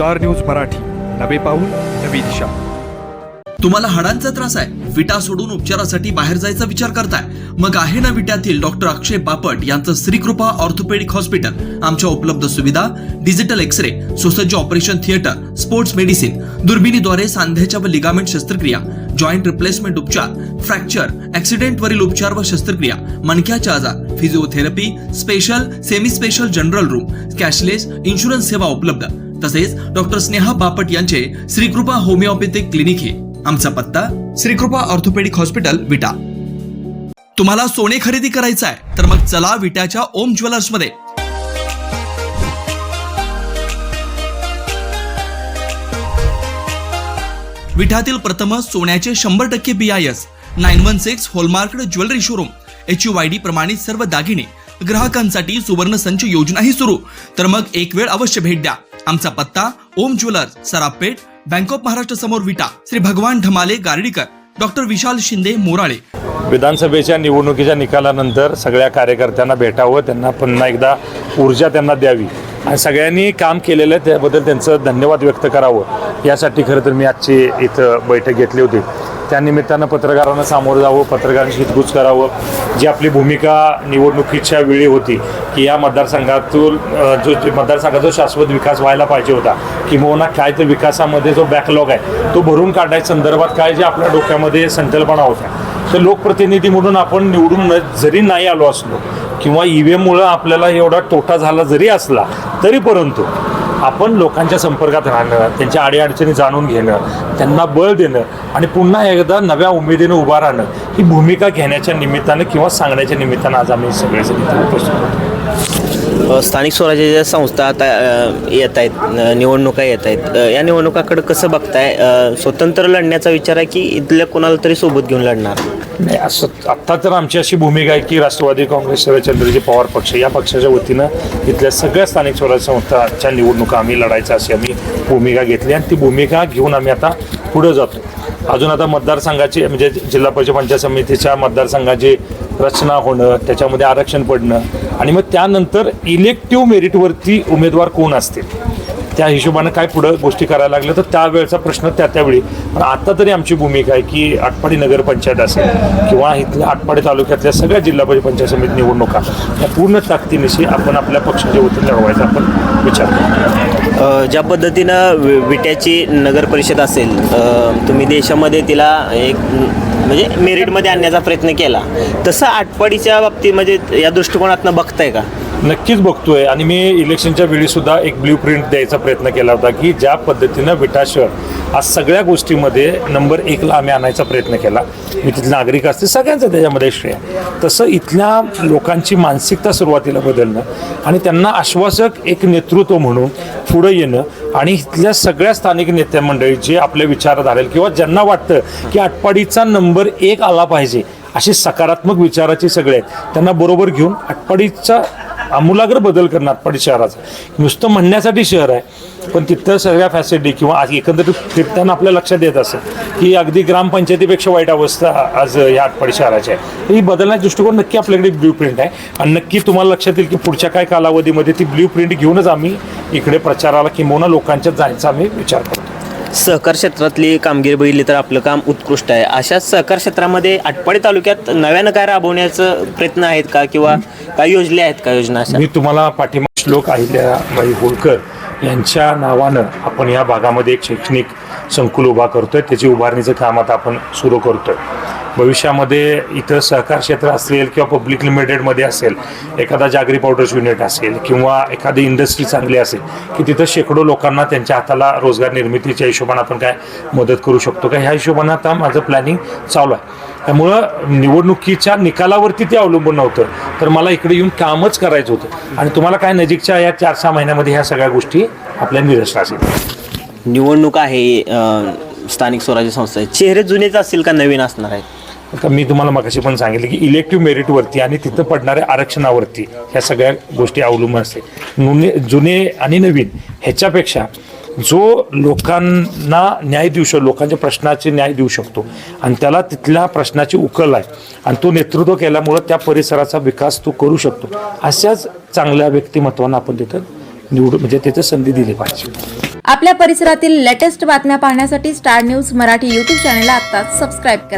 Star news Marathi, नवे पाऊल नवी दिशा। तुम्हाला हाडांचा त्रास आहे, विटा सोडून उपचारासाठी बाहेर जायचा विचार करताय? मग आहे ना विट्यातील डॉक्टर अक्षय बापट यांचं श्रीकृपा ऑर्थोपेडिक हॉस्पिटल। आमच्या उपलब्ध सुविधा डिजिटल एक्सरे, सुसज्ज ऑपरेशन थिएटर, स्पोर्ट्स मेडिसिन, दुर्बिणीद्वारे सांध्याच्या व लिगामेंट शस्त्रक्रिया, जॉइंट रिप्लेसमेंट उपचार, फ्रॅक्चर, ऍक्सिडेंट वरील उपचार व शस्त्रक्रिया, मणक्याचे आजार, physiotherapy, special semi special general room, cashless insurance सेवा उपलब्ध। तसेच डॉक्टर स्नेहा बापट यांचे श्रीकृपा होमिओपॅथिक क्लिनिक हे। आमचा पत्ता श्रीकृपा ऑर्थोपेडिक हॉस्पिटल, विटा। तुम्हाला सोने खरेदी करायचं आहे तर मग चला विट्याच्या ओम ज्वेलर्स मध्ये। विट्यातील प्रथम सोन्याचे 100% BIS 916 hallmark jewellery showroom, HUID प्रमाणित सर्व दागिने, ग्राहकांसाठी सुवर्ण संच योजनाही सुरू। तर मग एक वेळ अवश्य भेट द्या। आमचा पत्ता ओम ज्वेलर्स, सराफपेठ, बँक ऑफ महाराष्ट्र समोर, विटा। श्री भगवान ढमाले गार्डीकर, डॉक्टर विशाल शिंदे मोराळे। विधानसभेच्या निवडणुकीच्या निकालानंतर सगळ्या कार्यकर्त्यांना भेटावं, त्यांना पुन्हा एकदा ऊर्जा त्यांना द्यावी आणि सगळ्यांनी काम केलेलं आहे त्याबद्दल त्यांचं धन्यवाद व्यक्त करावं, यासाठी खरं तर मी आजची इथं बैठक घेतली होती। त्यानिमित्तानं पत्रकारांना सामोरं जावं, पत्रकारांशी हितगुज करावं। जी आपली भूमिका निवडणुकीच्या वेळी होती की या मतदारसंघातून जो शाश्वत विकास व्हायला पाहिजे होता, किंवा काय तर विकासामध्ये जो बॅकलॉग आहे तो भरून काढायच्या संदर्भात काय जे आपल्या डोक्यामध्ये संकल्पना होत्या, तर लोकप्रतिनिधी म्हणून आपण निवडून जरी नाही आलो असलो किंवा EVM-मुळे आपल्याला एवढा तोटा झाला जरी असला तरी परंतु आपण लोकांच्या संपर्कात राहणं, त्यांच्या अडीअडचणी जाणून घेणं, त्यांना बळ देणं आणि पुन्हा एकदा नव्या उमेदीने उभा राहणं, ही भूमिका घेण्याच्या निमित्तानं किंवा सांगण्याच्या निमित्तानं आज आम्ही सगळेजण इथे उपस्थित होतो। स्थानिक स्वराज्याच्या संस्था आता येत आहेत, निवडणुका येत आहेत, या निवडणुकाकडे कसं बघताय? स्वतंत्र लढण्याचा विचार आहे की इथल्या कोणाला तरी सोबत घेऊन लढणार? नाही, असं आत्ता तर आमची अशी भूमिका आहे की राष्ट्रवादी काँग्रेस शरदचंद्रजी पवार पक्ष या पक्षाच्या वतीनं इथल्या सगळ्या स्थानिक स्वराज्य संस्थांच्या निवडणुका आम्ही लढायचं अशी आम्ही भूमिका घेतली आणि ती भूमिका घेऊन आम्ही आता पुढे जातो। अजून आता मतदारसंघाची म्हणजे जिल्हा परिषद पंचायत समितीच्या मतदारसंघाची रचना होणं, त्याच्यामध्ये आरक्षण पडणं आणि मग त्यानंतर इलेक्टिव्ह मेरिटवरती उमेदवार कोण असतील त्या हिशोबानं काय पुढं गोष्टी करायला लागल्या तर त्यावेळेचा प्रश्न त्यावेळी। पण आता तरी आमची भूमिका आहे की आटपाडी नगरपंचायत असेल किंवा इथल्या आटपाडी तालुक्यातल्या सगळ्या जिल्हा परिषद पंचायत समिती निवडणुका या पूर्ण ताकदीनिशी आपण आपल्या पक्षाच्या वतीने लढवायचा आपण विचार करतो। ज्या पद्धतीनं विट्याची नगर परिषद असेल, तुम्ही देशामध्ये तिला एक म्हणजे मेरिटमध्ये आणण्याचा प्रयत्न केला, तसं आटपाडीच्या बाबतीमध्ये या दृष्टिकोनातून बघताय का? नक्कीच बघतोय आणि मी इलेक्शनच्या वेळी सुद्धा एक ब्ल्यू प्रिंट द्यायचा प्रयत्न केला होता की ज्या पद्धतीनं विटा शहर आज सगळ्या गोष्टीमध्ये नंबर 1ला आम्ही आणायचा प्रयत्न केला। मी तिथले नागरिक असते सगळ्यांचं त्याच्यामध्ये श्रेय, तसं इथल्या लोकांची मानसिकता सुरुवातीला बदलणं आणि त्यांना आश्वासक एक नेतृत्व म्हणून पुढं येणं आणि इथल्या सगळ्या स्थानिक नेत्या मंडळी जे आपल्या विचारधारेल किंवा ज्यांना वाटतं की आटपाडीचा नंबर 1 आला पाहिजे असे सकारात्मक विचाराचे सगळे त्यांना बरोबर घेऊन आटपाडीचा आमूलाग्र बदल करणार। आटपाडी शहराचा नुसतं म्हणण्यासाठी शहर आहे पण तिथं सगळ्या फॅसिलिटी किंवा आज एकंदरीत फिरताना आपल्या लक्षात येत असेल की अगदी ग्रामपंचायतीपेक्षा वाईट अवस्था आज या आटपाडी शहराची आहे। ही बदलण्याचा दृष्टिकोन नक्की आपल्याकडे ब्ल्यू प्रिंट आहे आणि नक्की तुम्हाला लक्षात येईल की पुढच्या काय कालावधीमध्ये ती ब्ल्यू प्रिंट घेऊनच आम्ही इकडे प्रचाराला किंवा लोकांच्यात जायचा आम्ही विचार करतो। सहकार क्षेत्रातली कामगिरी बघितली तर आपलं काम उत्कृष्ट आहे। अशा सहकार क्षेत्रामध्ये आटपाडी तालुक्यात नव्यानं काय राबवण्याचं प्रयत्न आहेत का किंवा काय योजना आहेत का? योजना अशा मी तुम्हाला पाठिंबा श्लोक अहिल्याबाई होळकर यांच्या नावानं आपण या भागामध्ये एक शैक्षणिक संकुल उभा करतोय, त्याची उभारणीचं काम आता आपण सुरू करतोय। भविष्यामध्ये इथं सहकार क्षेत्र असेल किंवा पब्लिक लिमिटेडमध्ये असेल, एखादा जागरी पावडर्स युनिट असेल किंवा एखादी इंडस्ट्री चांगली असेल की तिथं शेकडो लोकांना त्यांच्या हाताला रोजगार निर्मितीच्या हिशोबाने आपण काय मदत करू शकतो का, ह्या हिशोबाने आता माझं प्लॅनिंग चालू आहे। त्यामुळं निवडणुकीच्या निकालावरती ते अवलंबून नव्हतं, तर मला इकडे येऊन कामच करायचं होतं आणि तुम्हाला काय नजीकच्या या 4-6 महिन्यामध्ये ह्या सगळ्या गोष्टी आपल्या निदर्शनास येतील। निवडणूक आहे, स्थानिक स्वराज्य संस्था चेहरे जुनेच असतील का नवीन असणार आहेत? आता मी तुम्हाला मगाशी पण सांगितलं की इलेक्टिव्ह मेरिटवरती आणि तिथं पडणाऱ्या आरक्षणावरती ह्या सगळ्या गोष्टी अवलंबून असते। जुने आणि नवीन ह्याच्यापेक्षा जो लोकांना न्याय देऊ शकतो, लोकांच्या प्रश्नाचे न्याय देऊ शकतो आणि त्याला तिथल्या प्रश्नाची उकल आहे आणि तो नेतृत्व केल्यामुळं त्या परिसराचा विकास तो करू शकतो, अशाच चांगल्या व्यक्तिमत्वांना आपण तिथं निवडून म्हणजे त्याचं संधी दिली पाहिजे. आपल्या परिसरातील लेटेस्ट बातम्या पाहण्यासाठी स्टार न्यूज मराठी यूट्यूब चॅनलला आत्ताच सबस्क्राईब करा.